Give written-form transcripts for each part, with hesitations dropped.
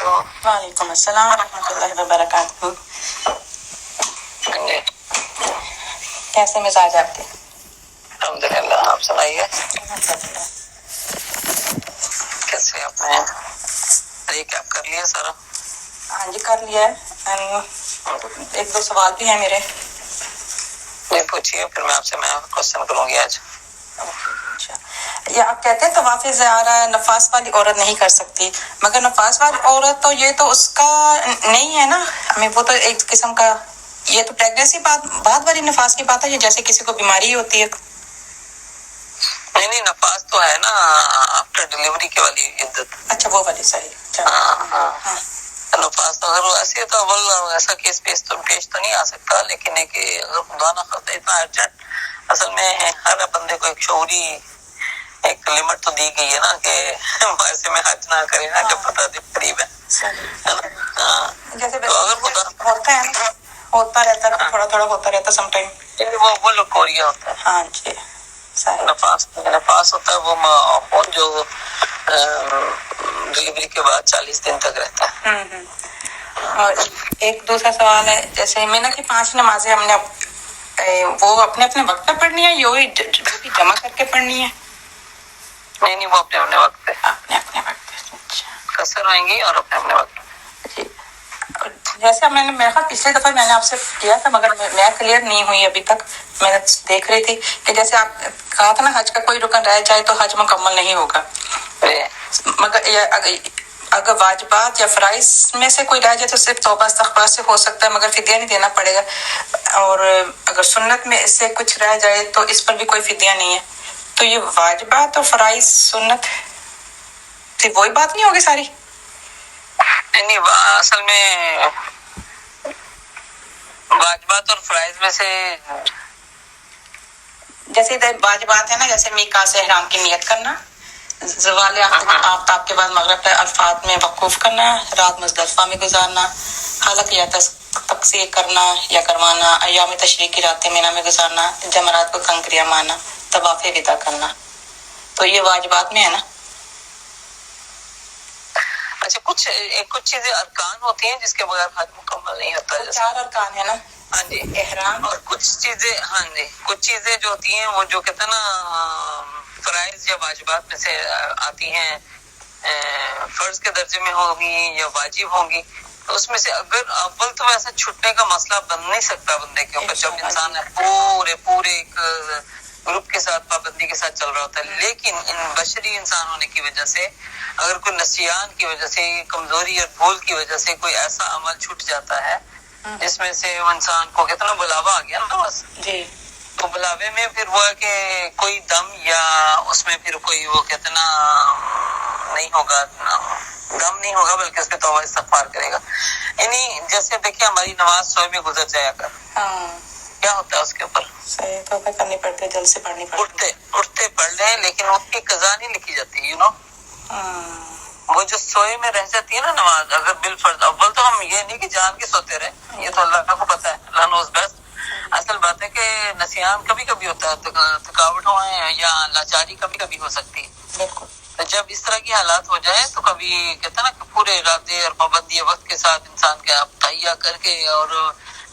وعلیکم السلام ورحمۃ اللہ وبرکاتہ. کیسے مزاج آپ کے؟ الحمد للہ. آپ سنائیے کیسے آپ نے ریکیپ کر لیا سارا؟ ہاں جی کر لیا ہے. ایک دو سوال بھی ہیں میرے. نہیں پوچھیے پھر میں آپ سے کوشچن کروں گی آج. یہ آپ کہتے ہیں طواف زیارہ نفاس والی عورت نہیں کر سکتی، مگر نفاس والی عورت تو یہ تو اس کا نہیں ہے نا، ہمیں وہ تو ایک قسم کا، یہ تو پریگننسی بعد والی نفاس کی بات ہے، یہ جیسے کسی کو بیماری ہوتی ہے. نہیں نفاس تو ہے نا آفٹر ڈلیوری کے والی عدت. اچھا وہ والی صحیح. ہاں نفاس تو اگر ایسے تو اول ایسا کیس پیش تو نہیں آ سکتا، لیکن ہے کہ اگر خدا نہ خواستہ اتنا ارجنٹ، اصل میں ہر بندے کو ایک شعوری ایک لمٹ تو دی گئی ہے نا کہ ایسے میں حج نہ کرے نا کہ پتہ دے قریب ہے. جیسے تو اگر خدا ہوتا ہے نا، ہوتا رہتا ہے تھوڑا تھوڑا ہوتا رہتا ہے سم ٹائم، وہ لوکوریا ہوتا ہے. ہاں جی نفاس ہوتا ہے وہ خون جو ڈلیوری کے بعد 40 دن تک رہتا ہے. اور ایک دوسرا سوال ہے، جیسے میں نے کہ 5 نمازیں ہم نے وہ اپنے اپنے وقت پہ پڑھنی ہے، یہ جمع کر کے پڑھنی ہے؟ نہیں وہ اپنے اپنے وقت پہ، اپنے اپنے وقت پہ. اچھا قصر ہوئیں گی اور اپنے اپنے وقت پہ. جی جیسے میں نے میرے خیال پچھلے دفعہ میں نے آپ سے کیا تھا، مگر میں کلیئر نہیں ہوئی ابھی تک. میں نے دیکھ رہی تھی کہ جیسے آپ کہا تھا نا حج کا کوئی رکن رہ جائے تو حج مکمل نہیں ہوگا، مگر اگر واجبات یا فرائض میں سے کوئی رہ جائے تو صرف توبہ استغفار سے ہو سکتا ہے، مگر فدیہ نہیں دینا پڑے گا. اور اگر سنت میں اس سے کچھ رہ جائے تو اس پر بھی کوئی فدیہ نہیں ہے. تو یہ واجبات اور فرائض سنت تھی، وہی بات نہیں ہوگی ساری؟ نہیں اصل میں واجبات اور فرائض میں سے جیسے واجبات ہے نا، جیسے میقات سے احرام کی نیت کرنا، زوال آفتاب کے بعد مغرب کے الفاظ میں وقوف کرنا، رات مزدلفہ میں گزارنا، حلق یا تقسیق کرنا یا کروانا، ایام تشریق کی راتیں مینا میں گزارنا، جمرات کو کنکریاں مارنا، طواف وداع کرنا. تو یہ واجبات میں ہے نا. اچھا کچھ چیزیں ارکان ہوتی ہیں جس کے بغیر حج مکمل نہیں ہوتا. 4 ارکان ہے نا. ہاں جی احرام، اور کچھ چیزیں جو ہوتی ہیں وہ جو کہتے ہیں نا فرائض یا واجبات میں سے آتی ہیں، فرض کے درجے میں ہوگی یا واجب ہوگی. تو اس میں سے اگر اول تو ایسا چھٹنے کا مسئلہ بن نہیں سکتا بندے کے اوپر جب انسان پورے ایک گروپ کے ساتھ پابندی کے ساتھ چل رہا ہوتا ہے. لیکن ان بشری انسان ہونے کی وجہ سے اگر کوئی نسیان کی وجہ سے، کمزوری اور بھول کی وجہ سے کوئی ایسا عمل چھوٹ جاتا ہے جس میں سے وہ انسان کو کتنا بلاوا آ گیا نا بس جی، تو بلاوے میں پھر وہ ہے کہ کوئی دم یا اس میں پھر کوئی وہ کتنا نہیں ہوگا، دم نہیں ہوگا بلکہ اس پہ توبہ استغفار کرے گا. یعنی جیسے دیکھیں ہماری نماز سوئے میں گزر جایا کر، کیا ہوتا ہے اس کے اوپر؟ صحیح توبہ کرنی پڑتی ہے، جلد سے پڑھنی پڑتی ہے. اٹھتے پڑھ لیں، لیکن اس کی قضا نہیں لکھی جاتی. وہ جو سوئے میں رہ جاتی ہے نا نماز، اگر بالفرض اول تو ہم یہ نہیں کہ جان کے سوتے رہے، یہ تو اللہ کو پتہ ہے، اللہ نوز بیسٹ. اصل بات ہے کہ نسیان کبھی کبھی ہوتا ہے، تھکاوٹ ہوئے یا لاچاری کبھی کبھی ہو سکتی ہے. بالکل. تو جب اس طرح کی حالات ہو جائے تو کبھی کہتے ہیں نا کہ پورے ارادے اور پابندی وقت کے ساتھ انسان کا تہیہ کر کے اور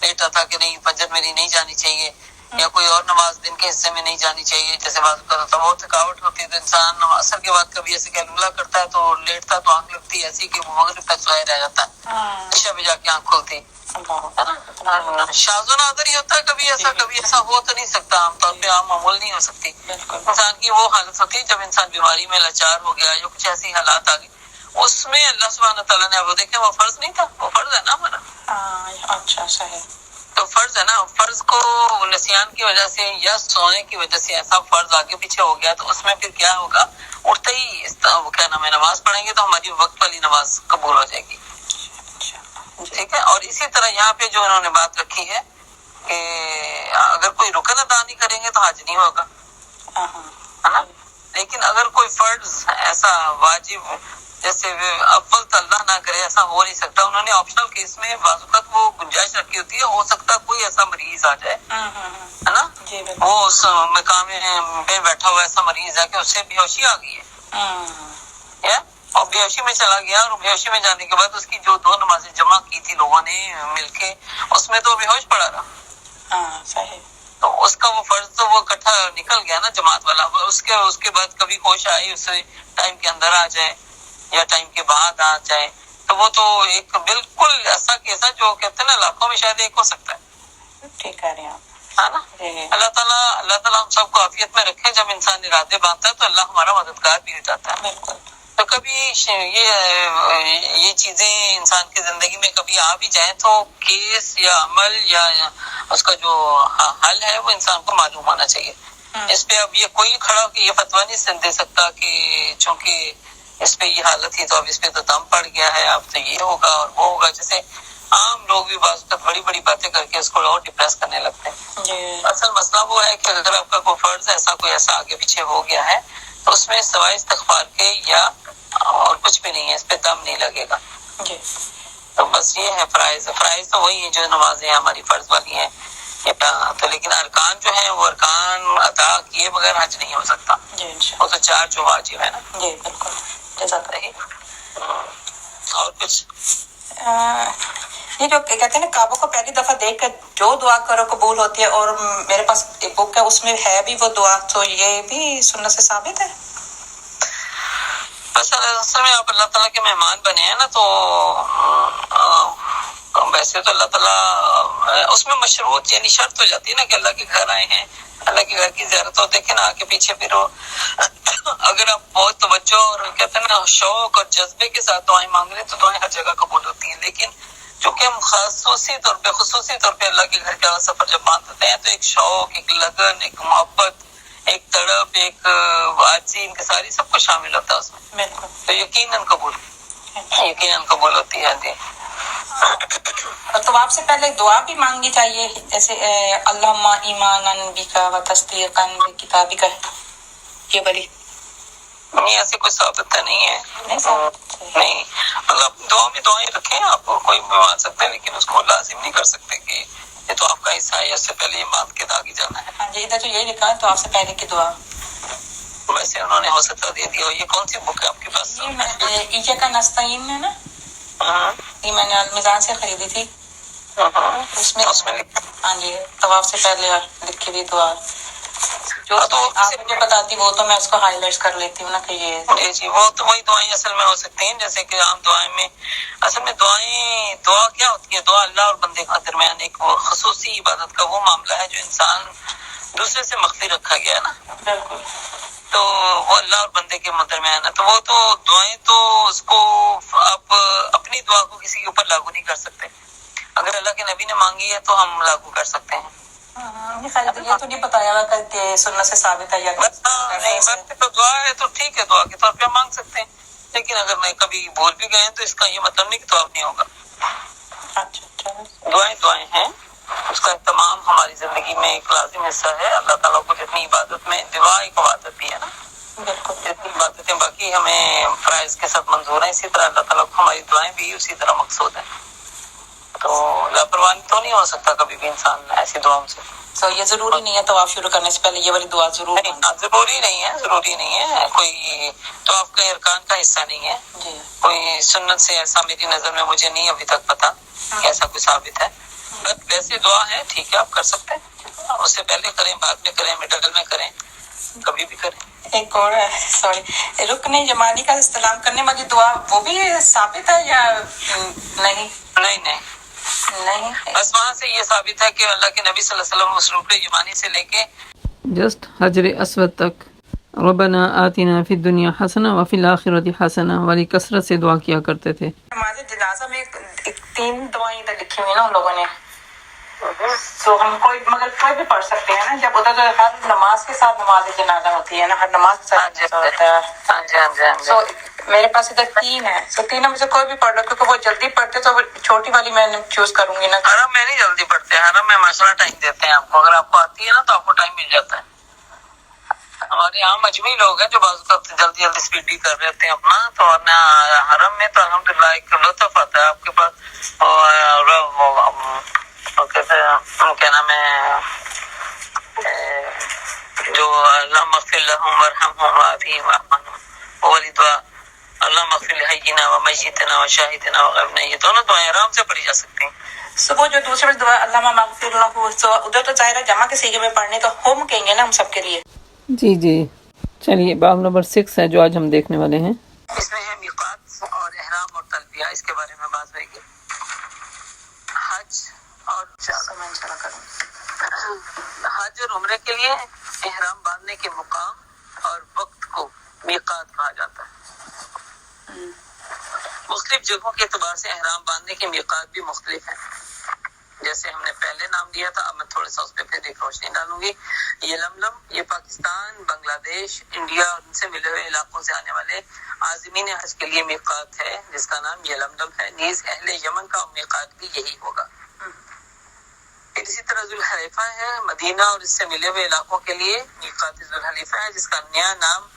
لیٹا تھا کہ نہیں فجر میری نہیں جانی چاہیے یا کوئی اور نماز دن کے حصے میں نہیں جانی چاہیے، جیسے بات کرتا تھا بہت تھکاوٹ ہوتی ہے تو انسان اثر کے بعد کبھی ایسے کیلملہ کرتا ہے تو لیٹتا تو آنکھ لگتی ہے ایسی کہ وہ مغرب تک سویا رہ جاتا ہے، عشاء میں جا کے آنکھ کھلتی. شاذ و نادر ہی ہوتا ہے، کبھی ایسا ہو تو نہیں سکتا، عام طور پہ عام معمول نہیں ہو سکتی. انسان کی وہ حالت ہوتی ہے جب انسان بیماری میں لاچار ہو گیا یا کچھ ایسی حالات آ گئی، اس میں اللہ سبحانہ تعالیٰ نے وہ دیکھیں وہ فرض نہیں تھا، وہ فرض ہے نا ہمارا. اچھا صحیح. تو فرض ہے نا، فرض کو نسیان کی وجہ سے یا سونے کی وجہ سے ایسا فرض آگے پیچھے ہو گیا تو اس میں پھر کیا ہوگا، اٹھتے ہی کیا نام ہے نماز پڑھیں گے تو ہماری وقت والی نماز قبول ہو جائے گی. ٹھیک ہے. اور اسی طرح یہاں پہ جو انہوں نے بات رکھی ہے کہ اگر کوئی رکن ادا نہیں کریں گے تو حج نہیں ہوگا، ہے نا. لیکن اگر کوئی فرض ایسا واجب جیسے اول تو اللہ نہ کرے ایسا ہو نہیں سکتا، انہوں نے آپشنل کیس میں بعض اوقات وہ گنجائش رکھی ہوتی ہے، ہو سکتا کوئی ایسا مریض آ جائے، ہے نا، وہ اس مقام پہ بیٹھا ہوا ایسا مریض ہے کہ اس سے بے ہوشی آ گئی ہے اور بے ہوشی میں چلا گیا، اور بے ہوشی میں جانے کے بعد اس کی جو 2 نمازیں جمع کی تھی لوگوں نے مل کے، اس میں تو بے ہوش پڑا رہا. ہاں صحیح. تو اس کا وہ فرض تو وہ اکٹھا نکل گیا نا جماعت والا. اس کے بعد کبھی ہوش آئی اس ٹائم کے اندر آ جائے یا ٹائم کے بعد آ جائے، تو وہ تو ایک بالکل ایسا کیسا جو کہتے ہیں نا لاکھوں میں شاید ایک ہو سکتا ہے. ٹھیک کہہ رہے ہیں آپ. ہے نا. اللہ تعالیٰ ہم سب کو عافیت میں رکھے. جب انسان ارادے باندھتا ہے تو اللہ ہمارا مددگار بھی ہو جاتا ہے. بالکل. تو کبھی یہ چیزیں انسان کی زندگی میں کبھی آ بھی جائیں تو کیس یا عمل یا اس کا جو حل ہے وہ انسان کو معلوم ہونا چاہیے. اس پہ اب یہ کوئی کھڑا کہ یہ فتویٰ نہیں دے سکتا کہ چونکہ اس پہ یہ حالت تھی تو اب اس پہ تو دم پڑ گیا ہے، اب تو یہ ہوگا اور وہ ہوگا. جیسے عام لوگ بھی بعض اوقات بڑی بڑی باتیں کر کے اس کو اور ڈپریس کرنے لگتے ہیں. اصل مسئلہ وہ ہے کہ اگر آپ کا کوئی فرض ایسا آگے پیچھے ہو گیا ہے تو اس میں سوائے استغفار کے یا اور کچھ بھی نہیں ہے، اس پہ دم نہیں لگے گا. تو بس یہ ہے فرائض تو وہی ہے جو نمازیں ہماری فرض والی ہیں. تو لیکن ارکان جو ہیں وہ ارکان ادا کیے بغیر حج نہیں ہو سکتا. وہ تو 4 جو واجب ہے نا. جی بالکل. جزاک اللہ. اور کچھ یہ جو کہتے ہیں نا کعبہ کو پہلی دفعہ دیکھ کر جو دعا کرو قبول ہوتی ہے، اور میرے پاس ایک بک ہے اس میں ہے بھی وہ دعا، تو یہ بھی سنت سے ثابت ہے. اصل میں آپ اللہ تعالیٰ کے مہمان بنے ہیں نا، تو ویسے تو اللہ تعالیٰ اس میں مشروط یعنی شرط ہو جاتی ہے نا کہ اللہ کے گھر آئے ہیں، اللہ کے گھر کی زیارت ہو. دیکھیں نا آگے پیچھے پھر اگر آپ بہت توجہ اور کہتے ہیں نا شوق اور جذبے کے ساتھ دعائیں مانگ رہے ہیں تو دعائیں ہر جگہ قبول ہوتی ہیں. لیکن چونکہ ہم خصوصی طور پہ اللہ کے گھر کا سفر جب باندھتے ہیں تو ایک شوق، ایک لگن، ایک محبت، ایک تڑپ، ایک عاجزی، ان کے ساری سب کچھ شامل ہوتا ہے اس میں. تو یقیناً قبول ہوتی ہے. جی. تو آپ سے پہلے دعا بھی مانگنی چاہیے، جیسے اللہم ایمانا بکا و تصدیقا بکتابک، یہ والی نہیں ایسے کوئی ثابت نہیں ہے. نہیں مطلب دعائیں رکھیں، آپ کوئی بھی مان سکتے ہیں لیکن اس کو لازم نہیں کر سکتے کہ یہ تو آپ کا حصہ ہے، اس سے پہلے یہ مان کے آگے جانا ہے. ہاں جی ادھر تو یہی لکھا ہے تو آپ سے پہلے کی دعا. ویسے انہوں نے ہو سکتا دے دیا. یہ کون سی بک ہے آپ کے پاس؟ ایجا کا نستعین ہے نا، یہ میں نے المیزان سے خریدی تھی. اس میں ہاں جی طواف سے پہلے لکھی ہوئی دعا جو آپ مجھے بتاتی وہ تو میں اس کو ہائی لائٹ کر لیتی ہوں نا کہ یہ جی وہ تو وہی دعائیں اصل میں ہو سکتی ہیں جیسے کہ عام دعائیں میں. اصل میں دعا کیا ہوتی ہے؟ دعا اللہ اور بندے کے درمیان ایک وہ خصوصی عبادت کا وہ معاملہ ہے جو انسان دوسرے سے مخفی رکھا گیا ہے نا. بالکل. تو وہ اللہ اور بندے کے درمیان ہے. تو وہ تو دعائیں تو اس کو آپ اپنی دعا کو کسی کے اوپر لاگو نہیں کر سکتے. اگر اللہ کے نبی نے مانگی ہے تو ہم لاگو کر سکتے ہیں. یہ تو نہیں بتایا ہوا کہ سنت سے ثابت ہے یا نہیں. بس تو دعا ہے تو ٹھیک ہے، دعا کے طور پہ مانگ سکتے ہیں. لیکن اگر میں کبھی بھول بھی گئے تو اس کا یہ مطلب نہیں کہ تو آپ نہیں ہوگا. دعائیں ہیں، اس کا اہتمام ہماری زندگی میں ایک لازم حصہ ہے. اللہ تعالیٰ کو جتنی عبادت میں دعا ایک عبادت بھی ہے نا، جتنی عبادتیں باقی ہمیں فرائض کے ساتھ منظور ہیں، اسی طرح اللہ تعالیٰ کو ہماری دعائیں بھی اسی طرح مقصود ہیں. تو لاپرواہی تو نہیں ہو سکتا کبھی بھی انسان ایسی دعاؤں سے. تو یہ ضروری نہیں ہے طواف شروع کرنے سے پہلے یہ والی دعا ضروری نہیں ہے. کوئی تو آپ کے ارکان کا حصہ نہیں ہے. کوئی سنت سے ایسا میری نظر میں مجھے نہیں ابھی تک پتا کہ ایسا کوئی ثابت ہے. بس ویسے دعا ہے ٹھیک ہے، آپ کر سکتے ہیں. اس سے پہلے کریں، بعد میں کریں، مڈل میں کریں، کبھی بھی کریں. ایک اور سوری رکن یمانی کا استعلام کرنے والی دعا وہ بھی ثابت ہے یا نہیں؟ نہیں بس وہاں سے یہ ثابت ہے کہ اللہ کے نبی صلی اللہ علیہ وسلم اس رکن یمانی سے لے کے جسٹ حجر اسود تک ربنا آتنا فی الدنیا حسنہ وفی الآخرۃ حسنہ والی کثرت سے دعا کیا کرتے تھے. نماز جنازہ میں 3 دعائیں ادھر لکھی ہوئی نا ان لوگوں نے، تو ہم کوئی بھی پڑھ سکتے ہیں نا. جب ادھر ہر نماز کے ساتھ نماز جنازہ ہوتی ہے نا، ہر نماز کے ساتھ جنازہ ہوتا ہے. تو میرے پاس ادھر 3 ہے، تو 3 میں سے کوئی بھی پڑھ لو کیونکہ وہ جلدی پڑھتے تو وہ چھوٹی والی میں چوز کروں گی نا. حرم میں نہیں جلدی پڑھتے ہیں، حرم میں ماشاءاللہ ٹائم دیتے ہیں آپ کو. اگر آپ کو آتی ہے نا تو آپ کو ٹائم مل جاتا ہے. ہمارے یہاں مجموعی لوگ ہیں جو بعض اوقات جلدی اسپیڈی کر رہے ہوتے ہیں اپنا، تو حرم میں تو الحمدللہ ایک لطف آتا ہے آپ کے پاس. کہتے ہیں کیا نام ہے جو اللہم اغفر لہم ورحمہم وعافیہم واعف عنہم، وہ والی دعا اللہم اغفر لحینا و میتنا و شاہدنا و غائبنا، یہ دونوں دعائیں آرام سے پڑھی جا سکتی ہیں. صبح جو دوسری دعا علامہ مغفر اللہ، ادھر تو ظاہر ہے جمع کے سیغے میں پڑھنے تو ہم کہیں گے نا ہم سب کے لیے. جی جی، چلیے باب نمبر 6 ہے جو آج ہم دیکھنے والے ہیں. اس میں ہے میقات اور احرام اور تلبیہ، اس کے بارے میں بات ہوئے گی. حج اور حج اور عمرے کے لیے احرام باندھنے کے مقام اور وقت کو میقات کہا جاتا ہے. مختلف جگہوں کے اعتبار سے احرام باندھنے کے میقات بھی مختلف ہیں. جیسے ہم نے پہلے نام لیا تھا، اب میں تھوڑا سا اس پہ پھر ایک روشنی ڈالوں گی. یہ لملم، یہ پاکستان، بنگلہ دیش، انڈیا اور ان سے ملے ہوئے علاقوں سے آنے والے عازمین حج کے لیے میقات ہے جس کا نام یہ لملم ہے. نیز اہل یمن کا میقات بھی یہی ہوگا. پھر اسی طرح ذوالحلیفہ ہے، مدینہ اور اس سے ملے ہوئے علاقوں کے لیے میقات ذوالحلیفہ ہے جس کا نیا نام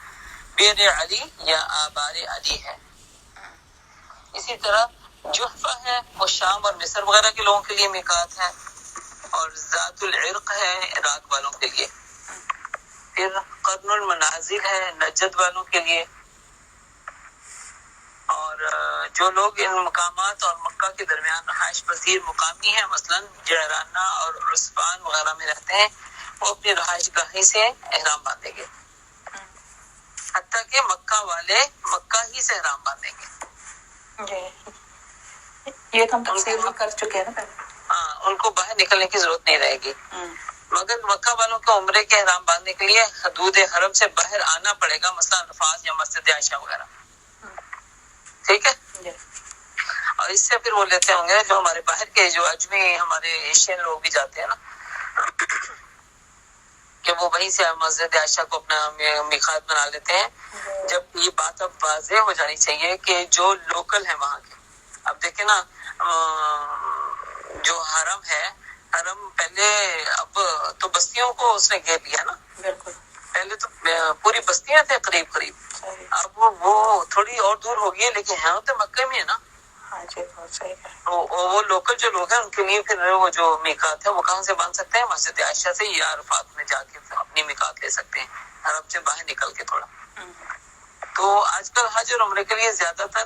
بیر علی یا آبار علی ہے. اسی طرح جحفہ ہے، وہ شام اور مصر وغیرہ کے لوگوں کے لیے میقات ہے. اور ذات العرق ہے عراق والوں کے لیے. پھر قرن المنازل ہے نجد والوں کے لیے. اور جو لوگ ان مقامات اور مکہ کے درمیان رہائش پذیر مقامی ہیں، مثلا جعرانہ اور عسفان وغیرہ میں رہتے ہیں، وہ اپنی رہائش گاہیں سے احرام باندھیں گے. حتیٰ کہ مکہ والے مکہ ہی سے احرام باندھیں گے. یہ تو ہم تفصیل میں کر چکے ہیں نا پہلے. ہاں، ان کو باہر نکلنے کی ضرورت نہیں رہے گی. مگر مکہ والوں کو عمرے کے احرام باندھنے کے لیے حدود حرم سے باہر آنا پڑے گا، مثلا عرفات یا مسجد عائشہ وغیرہ. ٹھیک ہے. اور اس سے پھر وہ لیتے ہوں گے جو ہمارے باہر کے جو اجمی ہمارے ایشین لوگ بھی جاتے ہیں نا، کہ وہ وہیں سے مسجد عائشہ کو اپنا میقات بنا لیتے ہیں. جب یہ بات اب واضح ہو جانی چاہیے کہ جو لوکل ہیں وہاں کے، اب دیکھیں نا جو حرم ہے، حرم پہلے اب تو بستیوں کو اس نے گھیر لیا نا. بالکل. پہلے تو پوری بستیاں تھے قریب قریب، اب وہ تھوڑی اور دور ہو گئی ہے، لیکن ہیں تو مکہ میں ہے نا. ہاں جی، بہت صحیح ہے. وہ لوکل جو لوگ ہیں ان کے لیے پھر وہ جو میقات ہے وہ کہاں سے باندھ سکتے ہیں؟ مسجد عائشہ سے یا عرفات میں جا کے اپنی میقات لے سکتے ہیں، حرم سے باہر نکل کے تھوڑا. تو آج کل حج اور عمرے کے لیے زیادہ تر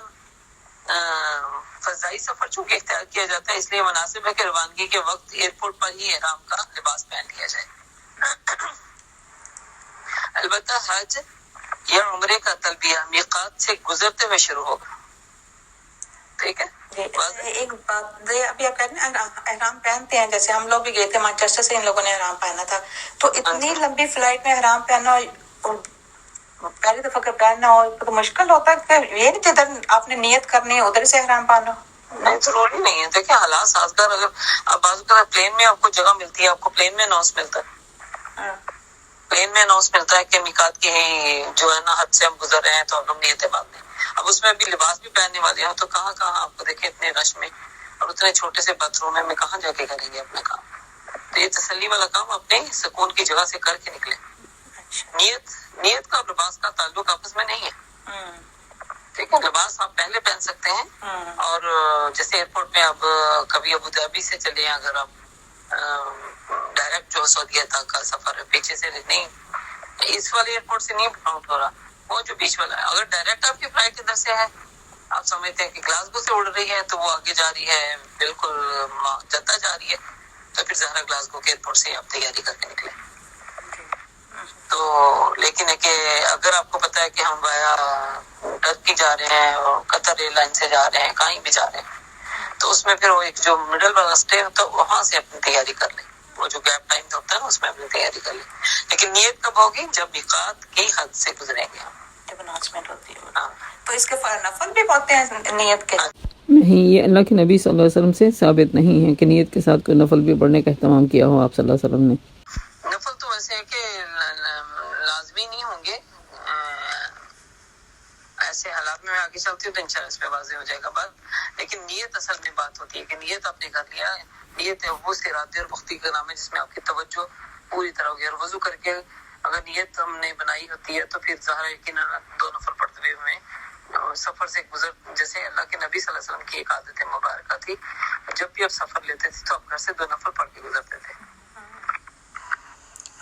فضائی سفر چونکہ اختیار کیا جاتا ہے، اس لیے مناسب ہے کہ روانگی کے وقت ایئرپورٹ پر ہی احرام کا لباس پہن لیا جائے. البتہ حج یا عمرے کا تلبیہ میقات سے گزرتے ہوئے شروع ہوگا. ٹھیک ہے. ایک بات ابھی آپ کہتے ہیں احرام پہنتے ہیں، جیسے ہم لوگ بھی گئے تھے مانچسٹر سے، ان لوگوں نے احرام پہنا تھا. تو اتنی لمبی فلائٹ میں احرام پہننا اور پہلی دفعہ کا پہننا ہو تو مشکل ہوتا ہے کہ یہ نہیں جدھر آپ نے نیت کرنی ہے ادھر سے احرام پہنو؟ نہیں، ضروری نہیں ہے. دیکھیں حالات سازگار، اگر اب بعض پلین میں آپ کو جگہ ملتی ہے، آپ کو پلین میں اناؤنس ملتا ہے، پلین میں اناؤنس ملتا ہے کہ میقات کی جو ہے نا حد سے ہم گزر رہے ہیں تو ہم نیتیں باندھ لیں. اب اس میں بھی لباس بھی پہننے والے ہیں تو کہاں کہاں آپ کو دیکھیں اتنے رش میں اور اتنے چھوٹے سے باتھ روم میں کہاں جا کے کریں گے اپنا کام. تو یہ تسلی والا کام اپنے سکون کی جگہ سے کر کے نکلیں. نیت کا اور لباس کا تعلق آپس میں نہیں ہے. ٹھیک ہے. لباس آپ پہلے پہن سکتے ہیں، اور جیسے ایئرپورٹ میں اب کبھی ابو ظہبی سے چلے ہیں، اگر آپ ڈائریکٹ جو سعودیہ تک کا سفر ہے پیچھے سے نہیں، اس والے ایئرپورٹ سے نہیں کاؤنٹ ہو رہا، وہ جو بیچ والا ہے. اگر ڈائریکٹ آپ کی فلائٹ ادھر سے ہے، آپ سمجھتے ہیں کہ گلاسگو سے اڑ رہی ہے تو وہ آگے جا رہی ہے بالکل جدہ جا رہی ہے، تو پھر ظاہر گلاسگو کے ایئرپورٹ سے آپ تیاری کر کے نکلیں. تو لیکن ہے کہ اگر آپ کو پتا ہے کہ ہم وایا ٹرکی جا رہے ہیں اور قطر ایئر لائن سے جا رہے ہیں، کہیں بھی جا رہے ہیں، تو اس میں پھر وہ ایک جو مڈل والا اسٹے ہوتا ہے وہاں سے اپنی تیاری کر لیں. وہ جو گیپ ٹائم ہوتا ہے نا اس میں اپنی تیاری کر لیں. لیکن نیت کب ہوگی؟ جب میقات کی حد سے گزریں گے ہم، جب اناؤنسمنٹ ہوتی ہے. تو اس کے نفل بھی ہوتے ہیں نیت کے؟ نہیں، یہ اللہ کے نبی صلی اللہ علیہ وسلم سے ثابت نہیں ہے کہ نیت کے ساتھ کوئی نفل بھی پڑھنے کا اہتمام کیا ہو آپ صلی اللہ علیہ وسلم نے. نفل تو ویسے ہے کہ لازمی نہیں ہوں گے، ایسے حالات میں آگے چلتی ہوں تو انشاءاللہ اس پہ واضح ہو جائے گا بات. لیکن نیت اصل میں بات ہوتی ہے کہ نیت آپ نے کر لیا. نیت ہے وہ ارادے اور وقتی کا نام ہے جس میں آپ کی توجہ پوری طرح ہوگی. اور وضو کر کے اگر نیت ہم نے بنائی ہوتی ہے تو پھر ظاہر یقیناً 2 نفل پڑھتے ہوئے ہمیں سفر سے گزر، جیسے اللہ کے نبی صلی اللہ علیہ وسلم کی ایک عادت مبارکہ تھی، جب بھی آپ سفر لیتے تھے تو آپ گھر سے 2 نفل پڑھ کے گزرتے تھے.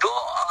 2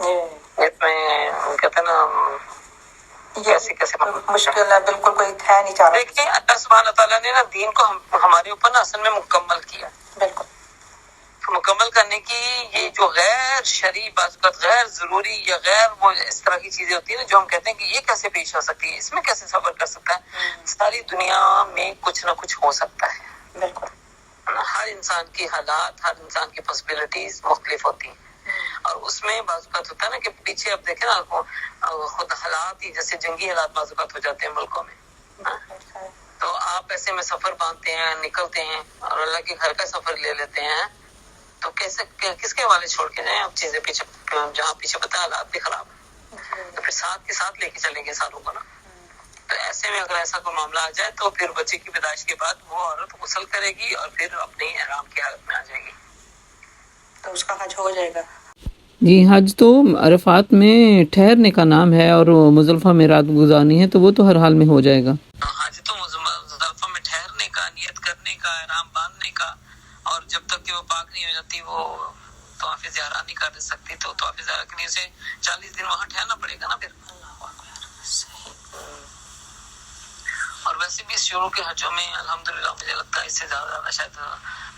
اس میں کہتے ہیں نا کیسے کیسے مشکل ہے، بالکل کوئی ہے نہیں چاہ رہا. دیکھیں اللہ سبحانہ تعالیٰ نے نا دین کو ہمارے اوپر نا اصل میں مکمل کیا. بالکل مکمل کرنے کی یہ جو غیر شرعی بات غیر ضروری یا غیر وہ اس طرح کی چیزیں ہوتی ہیں نا جو ہم کہتے ہیں کہ یہ کیسے پیش ہو سکتی ہے، اس میں کیسے صبر کر سکتا ہے. ساری دنیا میں کچھ نہ کچھ ہو سکتا ہے. بالکل ہر انسان کی حالات، ہر انسان کی پاسبلٹیز مختلف ہوتی ہیں. اور اس میں بعض اوقات ہوتا ہے نا کہ پیچھے اب دیکھیں نا خود حالات ہی جیسے جنگی حالات بعض اوقات ہو جاتے ہیں ملکوں میں. تو آپ ایسے میں سفر باندھتے ہیں، نکلتے ہیں اور اللہ کے گھر کا سفر لے لیتے ہیں، تو کیسے کس کے حوالے چھوڑ کے جائیں اب چیزیں پیچھے جہاں پیچھے پتہ ہے حالات بھی خراب ہیں تو پھر ساتھ کے ساتھ لے کے چلیں گے ساروں کو نا. تو ایسے میں اگر ایسا کوئی معاملہ آ جائے تو پھر بچے کی پیدائش کے بعد وہ عورت غسل کرے گی اور پھر اپنی احرام کی حالت میں آ جائے گی تو اس کا حج ہو جائے گا. جی حج تو عرفات میں ٹھہرنے کا نام ہے اور مزدلفہ میں رات گزارنی ہے، تو وہ تو ہر حال میں ہو جائے گا. حج تو مزدلفہ میں ٹھہرنے کا، نیت کرنے کا، احرام باندھنے کا، اور جب تک کہ وہ پاک نہیں ہو جاتی وہ طواف زیارہ نہیں کر سکتی، تو طواف زیارہ کے لیے اسے 40 دن وہاں ٹھہرنا پڑے گا نا پھر. اور ویسے بھی شروع کے حجوں میں الحمدللہ مجھے لگتا ہے اس سے زیادہ شاید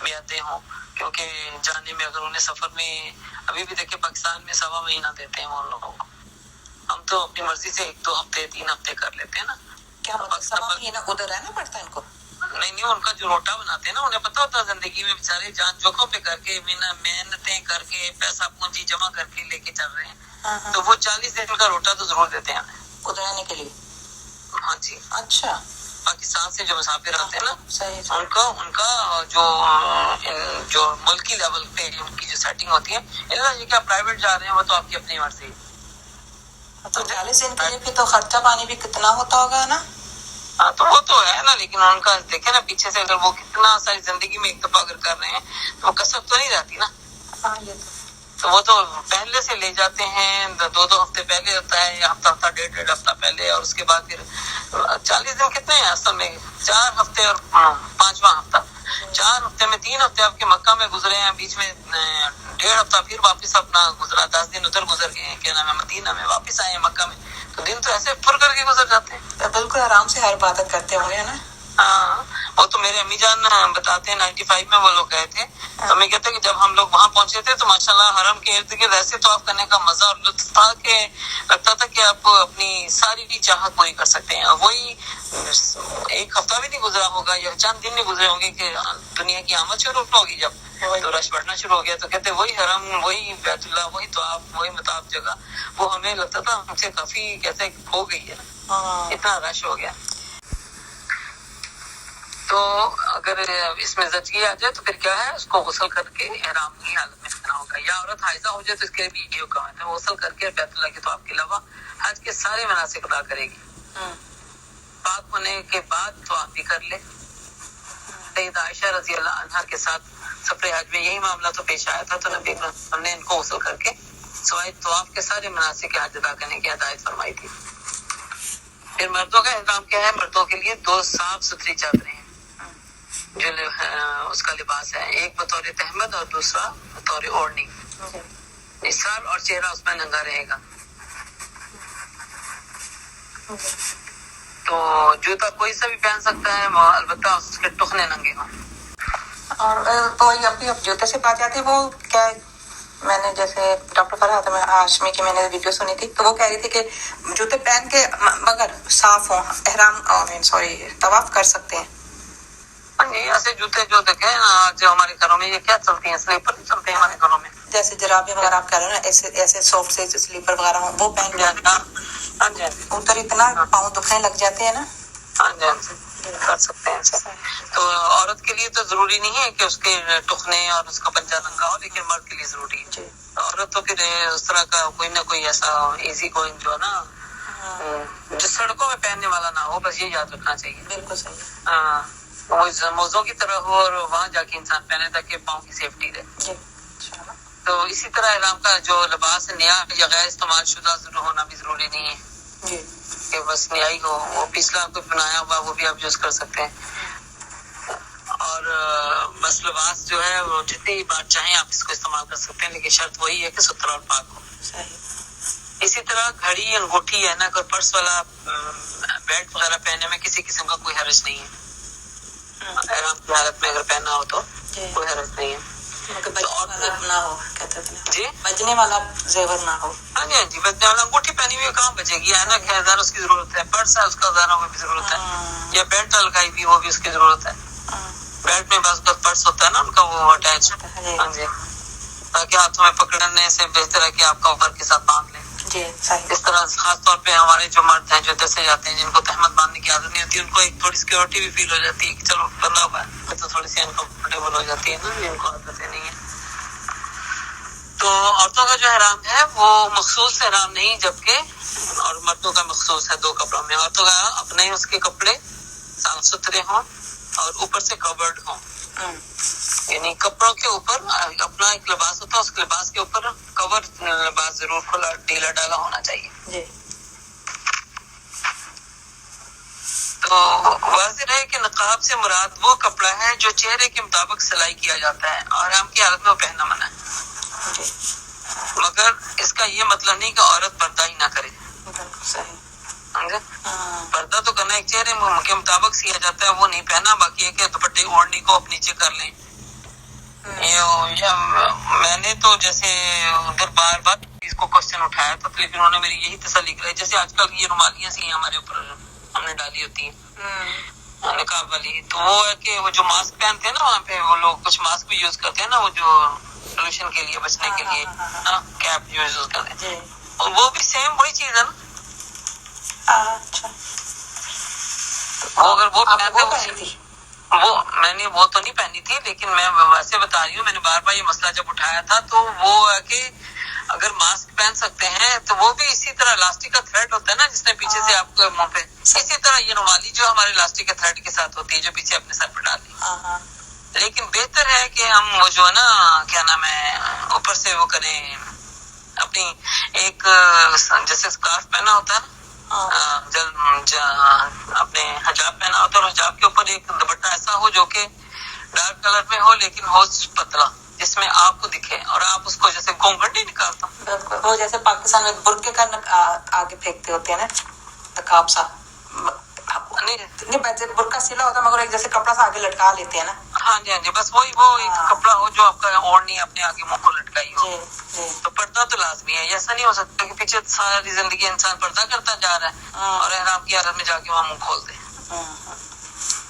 میعادیں ہوں، کیونکہ جانے میں اگر انہیں سفر میں ابھی بھی دیکھیں پاکستان میں 1.25 مہینہ دیتے ہیں وہ لوگوں کو. ہم تو اپنی مرضی سے 1-2 ہفتے 3 ہفتے کر لیتے ہیں نا. کیا مطلب 1.25 مہینہ ادھر رہنا پڑتا ہے ان کو؟ نہیں ان کا جو روٹا بناتے ہیں نا انہیں پتا ہوتا ہے زندگی میں بیچارے جان جوکھوں پہ کر کے محنتیں کر کے پیسہ پونجی جمع کر کے لے کے چل رہے ہیں، تو وہ 40 دن کا روٹا تو ضرور دیتے ہیں ہمیں ادھر رہنے کے لیے. ہاں جی. اچھا پاکستان سے جو مسافر آتے ہیں نا صحیح. ان کا جو ملکی لیول پہ ان کی جو سیٹنگ ہوتی ہے، یہ کہ آپ پرائیویٹ جا رہے ہیں وہ تو آپ کی اپنی مرضی. تو 40 دن کے لیے پھر تو خرچہ پانی بھی کتنا ہوتا ہوگا نا. ہاں تو وہ تو ہے نا، لیکن ان کا دیکھیں نا پیچھے سے اگر وہ کتنا ساری زندگی میں ایک دفعہ اگر کر رہے ہیں تو وہ کسرت تو نہیں رہتی نا. ہاں یہ تو وہ تو پہلے سے لے جاتے ہیں، 2 ہفتے پہلے ہوتا ہے یا ہفتہ 1.5 ہفتہ پہلے، اور اس کے بعد پھر 40 دن کتنے ہیں اصل میں 4 ہفتے اور 5واں ہفتہ. 4 ہفتے میں 3 ہفتے آپ کے مکہ میں گزرے ہیں، بیچ میں 1.5 ہفتہ پھر واپس اپنا گزرا، 10 دن ادھر گزر گئے ہیں، کیا نام ہے مدینہ میں واپس آئے ہیں مکہ میں، تو دن تو ایسے پر کر کے گزر جاتے ہیں. بالکل آرام سے ہر عبادت کرتے ہوں گے نا. ہاں وہ تو میرے امی جان بتاتے ہیں 95 میں وہ لوگ گئے تھے، تو میں کہتے ہیں کہ جب ہم لوگ وہاں پہنچے تھے تو ماشاءاللہ حرم کے ارد گرد ایسے طواف کرنے کا مزہ اور لطف تھا کہ لگتا تھا کہ آپ اپنی ساری چاہت پوری کر سکتے ہیں. اور وہی 1 ہفتہ بھی نہیں گزرا ہوگا یا چند دن نہیں گزرے ہوں گے کہ دنیا کی آمد شروع ہوگی، جب تو رش بڑھنا شروع ہو گیا، تو کہتے وہی حرم، وہی بیت اللہ، وہی طواف، وہی مطاف جگہ وہ ہمیں لگتا تھا ہم سے کافی کیسے ہو گئی ہے، اتنا رش ہو گیا. تو اگر اس میں زچگی آ جائے تو پھر کیا ہے، اس کو غسل کر کے احرام کی حالت میں رہنا ہوگا. یا عورت حائضہ ہو جائے تو اس کے بھی یہ حکم ہے، غسل کر کے بیت اللہ کے طواف کے علاوہ حج کے سارے مناسک ادا کرے گی. پاک ہونے کے بعد طواف بھی کر لے. سیدہ عائشہ رضی اللہ عنہا کے ساتھ سفر حج میں یہی معاملہ تو پیش آیا تھا، تو نبی ہم نے ان کو غسل کر کے سوائے طواف کے سارے مناسک حج ادا کرنے کی ہدایت فرمائی تھی. پھر مردوں کا احرام کیا ہے؟ مردوں کے لیے 2 صاف ستھری چادریں ہیں جو اس کا لباس ہے، ایک بطور تہمد اور دوسرا بطور اوڑھنی. سر اور چہرہ اس میں ننگا رہے گا. تو جوتا کوئی سا بھی پہن سکتا ہے، البتہ اس کے ٹخنے ننگے ہوں. اور تو ابھی اب جوتے سے بات آتی ہے، وہ کیا میں نے جیسے ڈاکٹر فرحات ہاشمی کی میں نے ویڈیو سنی تھی، تو وہ کہہ رہی تھی کہ جوتے پہن کے مگر صاف ہوں احرام طواف کر سکتے ہیں. ایسے جوتے جو دیکھے نا آج ہمارے گھروں میں یہ کیا چلتی ہیں، سلیپر چلتے ہیں ہمارے گھروں میں، جیسے جرابیں وغیرہ آپ کہہ رہے ہیں نا، ایسے سافٹ سے سلیپر وغیرہ ہوں وہ پہن کے ہاں جی ادھر اتنا پاؤں دکھنے لگ جاتے ہیں نا. ہاں جی کر سکتے ہیں ایسا. تو عورت کے لیے تو ضروری نہیں ہے کہ اس کے ٹخنے اور اس کا پنجہ ننگا ہو، لیکن مرد کے لیے ضروری ہے. عورت تو پھر اس طرح کا کوئی نہ کوئی ایسا ایزی گوئنگ جو ہے نا جو سڑکوں میں پہننے والا نہ ہو، بس یہ یاد رکھنا چاہیے. بالکل صحیح. ہاں وہ موزوں کی طرح ہو اور وہاں جا کے انسان پہنے تاکہ پاؤں کی سیفٹی رہے. تو اسی طرح احرام کا جو لباس نیا یا غیر استعمال شدہ ہونا بھی ضروری نہیں ہے کہ بس نیا ہی ہو، وہ پچھلا کوئی بنایا ہوا وہ بھی آپ یوز کر سکتے ہیں. اور بس لباس جو ہے وہ جتنی بار چاہیں آپ اس کو استعمال کر سکتے ہیں، لیکن شرط وہی ہے کہ ستھرا اور پاک ہو. صحیح. اسی طرح گھڑی انگوٹھی ہے نا کوئی پرس والا بیلٹ وغیرہ پہننے میں کسی قسم کا کوئی حرج نہیں ہے. احرام کی حالت میں اگر پہننا ہو تو کوئی حرج نہیں ہے. مگر بجنے والا نہ ہو کہتے تھے جی بجنے والا زیور نہ ہو. ہاں جی ہاں جی بجنے والا انگوٹھی پہنی ہوئی کہاں بجے گی ہے نا. ذرا اس کی ضرورت ہے. پرس ہے اس کا ذرا وہ بھی ضرورت ہے. یا بیلٹ لگائی ہوئی وہ بھی اس کی ضرورت ہے. بیلٹ میں بعض اوقات پرس ہوتا ہے نا ان کا وہ اٹیچ. ہاں جی تاکہ ہاتھوں میں پکڑنے سے بہتر ہے کہ آپ کا اوپر کے ساتھ باندھ لیں. جی صحیح. اس طرح خاص طور پہ ہمارے جو مرد ہیں جو دسے جاتے ہیں جن کو تہمت باندھنے کی عادت نہیں ہوتی ان کو ایک تھوڑی سیکورٹی بھی فیل ہو جاتی ہے کہ چلو بندہ ہوا ہے تو تھوڑی سی انکمفرٹیبل ہو جاتی ہے نا جن کو عادتیں نہیں ہیں. تو عورتوں کا جو احرام ہے وہ مخصوص احرام نہیں جبکہ اور مردوں کا مخصوص ہے 2 کپڑوں میں. عورتوں کا اپنے اس کے کپڑے صاف ستھرے ہوں اور اوپر سے کورڈ ہوں. یعنی کپڑوں کے اوپر اپنا ایک لباس ہوتا ہے اس کے لباس کے اوپر کور لباس ضرور کھلا ڈھیلا ڈالا ہونا چاہیے. جی. تو واضح ہے کہ نقاب سے مراد وہ کپڑا ہے جو چہرے کے مطابق سلائی کیا جاتا ہے اور ہم کی حالت میں وہ پہننا منع ہے. مگر اس کا یہ مطلب نہیں کہ عورت پردہ ہی نہ کرے. صحیح. پردہ تو کرنا ایک چہرے کے مطابق سیا جاتا ہے وہ نہیں پہنا. باقی ہے کہ دوپٹے اوڑھنی کو آپ نیچے کر لیں. میں نے تو جیسے ادھر بار بار اس کو کوشچن اٹھایا تھا لیکن انہوں نے میری یہی تسلی کرائی جیسے آج کل یہ رومالیاں سی ہمارے اوپر ہم نے ڈالی ہوتی ہیں نقاب والی. تو وہ ہے کہ وہ جو ماسک پہنتے ہیں نا وہاں پہ وہ لوگ کچھ ماسک بھی یوز کرتے ہیں نا وہ جو پولوشن کے لیے بچنے کے لیے کیپ یوز کرتے ہیں اور وہ بھی سیم وہی چیز ہے نا. اچھا وہ اگر وہ پہنی تھی وہ میں نے وہ تو نہیں پہنی تھی لیکن میں ویسے بتا رہی ہوں. میں نے بار بار یہ مسئلہ جب اٹھایا تھا تو وہ ہے کہ اگر ماسک پہن سکتے ہیں تو وہ بھی اسی طرح لاسٹک کا تھریڈ ہوتا ہے نا جس نے پیچھے سے آپ کو منہ پہ اسی طرح یہ رومالی جو ہمارے لاسٹک کے تھریڈ کے ساتھ ہوتی ہے جو پیچھے اپنے سر پہ ڈالی. لیکن بہتر ہے کہ ہم وہ جو ہے نا کیا نام ہے اوپر سے وہ کریں اپنی ایک جیسے اسکارف پہنا ہوتا ہے نا اپنے حجاب پہنا ہوتا ہے اور حجاب کے اوپر ایک دوپٹہ ایسا ہو جو کہ ڈارک کلر میں ہو لیکن ہو پتلا جس میں آپ کو دکھے اور آپ اس کو جیسے گھونگھٹ نہیں نکالتا. وہ جیسے پاکستان میں برقعے کا آگے پھینکتے ہوتے ہیں نا نقاب سا نہیں برقع سلا ہوتا مگر ایک جیسے کپڑا سا آگے لٹکا لیتے ہیں نا. ہاں جی ہاں جی بس وہی وہ ایک کپڑا ہو جو آپ کا اوڑھنی اپنے آگے منہ کو لٹکائی ہو. تو پردہ تو لازمی ہے. ایسا نہیں ہو سکتا کہ پیچھے ساری زندگی انسان پردہ کرتا جا رہا ہے اور احرام کی حالت میں جا کے وہاں منہ کھول دے.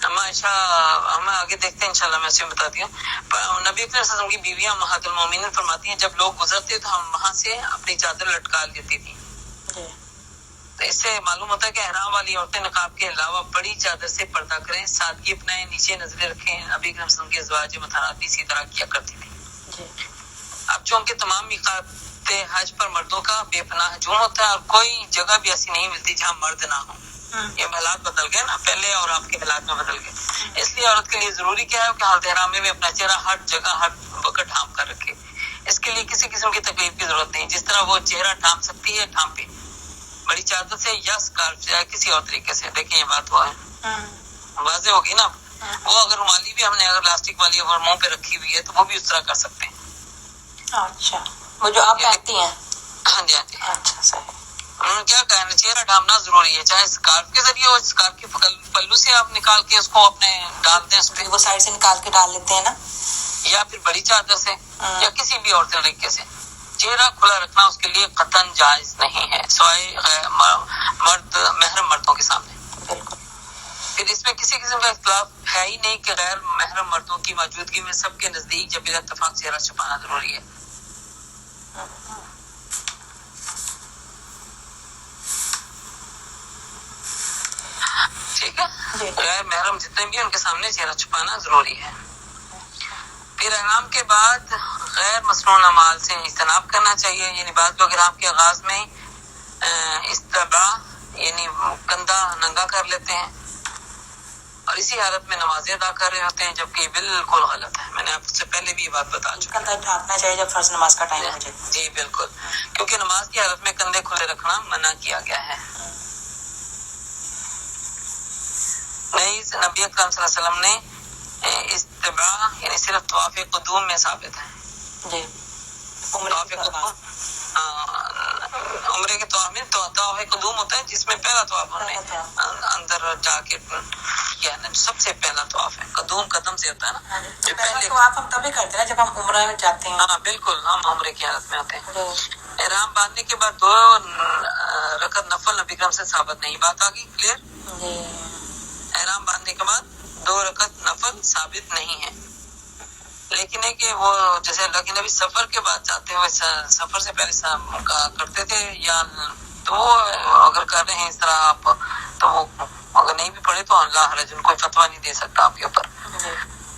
ہم آگے دیکھتے ہیں انشاءاللہ میں اسے بتاتی ہوں. نبی اکرم صلی اللہ علیہ وسلم کی بیویاں امہات المومنین فرماتی ہیں جب لوگ گزرتے تو ہم وہاں سے اپنی چادر لٹکا لیتی تھی. تو اس سے معلوم ہوتا ہے کہ احرام والی عورتیں نقاب کے علاوہ بڑی چادر سے پردہ کریں سادگی اپنائیں نیچے نظریں رکھیں. نبی اکرم صلی اللہ علیہ وسلم کے ازواج مطہرات بھی اسی طرح کیا کرتی تھی. اب چونکہ تمام میقات حج پر مردوں کا بے پناہ ہجوم ہوتا ہے اور کوئی جگہ بھی ایسی نہیں ملتی جہاں مرد نہ ہوں. یہ حالات بدل گئے نا پہلے اور آپ کے حالات میں بدل گئے. اس لیے عورت کے لیے ضروری کیا ہے کہ حالت احرام میں اپنا چہرہ ہر جگہ ہر وقت ڈھانپ کر رکھے. اس کے لیے کسی قسم کی تکلیف کی ضرورت نہیں. جس طرح وہ چہرہ ڈھانپ سکتی ہے ڈھانپے بڑی چادر سے یا اسکارف سے یا کسی اور طریقے سے. دیکھیں یہ بات ہوا ہے واضح ہوگی نا. وہ اگر رومالی بھی ہم نے اگر پلاسٹک والی اگر منہ پہ رکھی ہوئی ہے تو وہ بھی اس طرح کر سکتے ہیں. اچھا وہ جو آپ پہنتی ہیں. ہاں جی ہاں جی. اچھا صحیح. انہوں نے کیا کہا چہرہ ڈھانپنا ضروری ہے چاہے اسکارف کے ذریعے ہو اسکارف کے پلو سے آپ نکال کے اس کو اپنے ڈال دیں اس پہ وہ سائڈ سے نکال کے ڈال لیتے ہیں نا یا پھر بڑی چادر سے یا کسی بھی اور طریقے سے. چہرہ کھلا رکھنا اس کے لیے قطعاً جائز نہیں ہے سوائے مرد محرم مردوں کے سامنے. بالکل. پھر اس میں کسی قسم کا اختلاف ہے ہی نہیں کہ غیر محرم مردوں کی موجودگی میں سب کے نزدیک جب اتفاق چہرہ چھپانا ضروری ہے. ٹھیک ہے. غیر محرم جتنے بھی ان کے سامنے چہرہ چھپانا ضروری ہے. پھر احرام کے بعد غیر مصنون اعمال سے اجتناب کرنا چاہیے. یعنی بعض لوگ احرام کے آغاز میں استباع یعنی کندھا ننگا کر لیتے ہیں اور اسی حالت میں نمازیں ادا کر رہے ہوتے ہیں جبکہ یہ بالکل غلط ہے. میں نے آپ سے پہلے بھی یہ بات بتا چکی. کندھا ڈھانپنا چاہیے جب فرض نماز کا ٹائم ہو جائے. جی بالکل کیونکہ نماز کی حالت میں کندھے کھلے رکھنا منع کیا گیا ہے. نہیں نبی اکرم صلی اللہ علیہ وسلم نے استباع یعنی صرف طواف قدوم میں ثابت ہے. جی طواف قدوم عمرے کے طواف میں طواف قدوم ہوتا ہے جس میں پہلا طواف ہم نے اندر جا کے کیا نا، سب سے پہلا طواف ہے، قدوم قدم سے ہوتا ہے نا جو پہلے طواف ہم تبھی کرتے ہیں جب ہم عمرہ جاتے ہیں. ہاں بالکل، ہم عمرے کی حالت میں ہوتے ہیں. احرام باندھنے کے بعد 2 رکعت نفل نبی کرم سے ثابت نہیں. بات آ گئی کلیئر؟ احرام باندھنے کے بعد 2 رکعت نفل ثابت نہیں ہے، لیکن ہے کہ وہ جیسے اللہ کے نبی سفر کے بعد جاتے ہوئے سفر سے پہلے کرتے تھے، یا تو اگر کر رہے ہیں اس طرح آپ تو اگر نہیں بھی پڑھے تو اللہ حرج، ان کوئی فتویٰ نہیں دے سکتا آپ کے اوپر.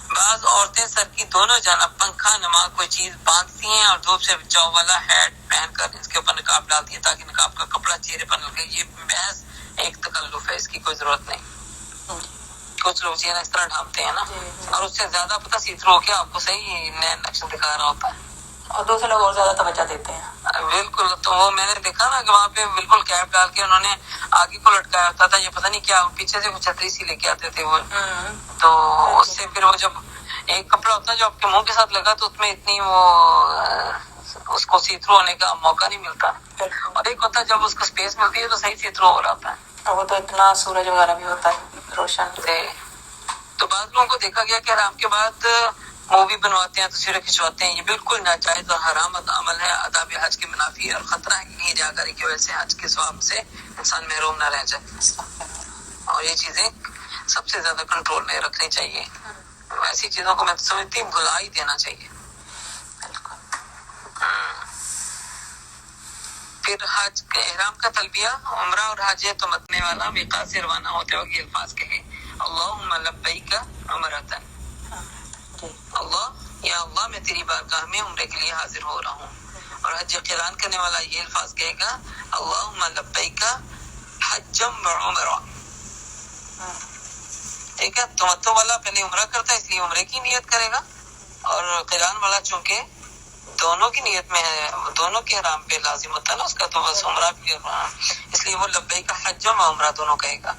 بعض عورتیں سر کی دونوں جانب پنکھا نما کوئی چیز باندھتی ہیں اور دھوپ سے بچاؤ والا ہیٹ پہن کر اس کے اوپر نقاب ڈالتی ہیں تاکہ نقاب کا کپڑا چہرے پر نہ لگے. یہ محض ایک تکلف ہے، اس کی کوئی ضرورت نہیں. کچھ لوگ چہرہ اس طرح ڈھانپتے ہیں نا، اور اس سے زیادہ پتہ سی تھرو کے آپ کو صحیح نیا نقش دکھا رہا ہوتا ہے، اور دوسرے لوگ اور زیادہ توجہ دیتے ہیں. بالکل. تو وہ میں نے دیکھا نا کہ وہاں پہ بالکل کیپ ڈال کے انہوں نے آگے کو لٹکایا ہوتا تھا، یہ پتہ نہیں کیا پیچھے سے کچھ چھتری سی لے کے آتے تھے وہ. تو اس سے پھر وہ جب ایک کپڑا ہوتا ہے جو آپ کے منہ کے ساتھ لگا تو اس میں اتنی وہ اس کو سی تھرو ہونے کا موقع نہیں ملتا، اور ایک ہوتا ہے جب اس کو اسپیس ملتی ہے تو صحیح سی تھرو ہو رہا ہوتا ہے. وہ تو اتنا سورج وغیرہ بھی ہوتا ہے روشن. تو بعض لوگوں کو دیکھا گیا کہ حرام کے بعد مووی بنواتے ہیں، تصویریں کھنچواتے ہیں. یہ بالکل ناجائز اور حرام عمل ہے، آداب حج کے منافی، اور خطرہ ہے کہ کہیں جا کر کی وجہ سے حج کے ثواب سے انسان محروم نہ رہ جائے. اور یہ چیزیں سب سے زیادہ کنٹرول میں رکھنی چاہیے. ایسی چیزوں کو میں تو سمجھتی ہوں بھلا ہی دینا چاہیے. پھر حج کے احرام کا تلبیہ، عمرہ اور حج تو متنے والا میقات سے روانہ ہوتے وقت یہ الفاظ کہے: اللہم لبیک عمرۃ، اللہ یا اللہ میں تیری بارگاہ میں عمرے کے لیے حاضر ہو رہا ہوں. اور حج قران کرنے والا یہ الفاظ کہے گا: اللہم لبیک حجم و عمرہ. ٹھیک ہے، تمتع والا پہلے عمرہ کرتا ہے اس لیے عمرے کی نیت کرے گا، اور قران والا چونکہ دونوں کی نیت میں ہے، دونوں کے حرام پہ لازم ہوتا ہے نا اس کا، تو بس عمرہ بھی اس لیے وہ لبیک حج و عمرہ دونوں کہے گا.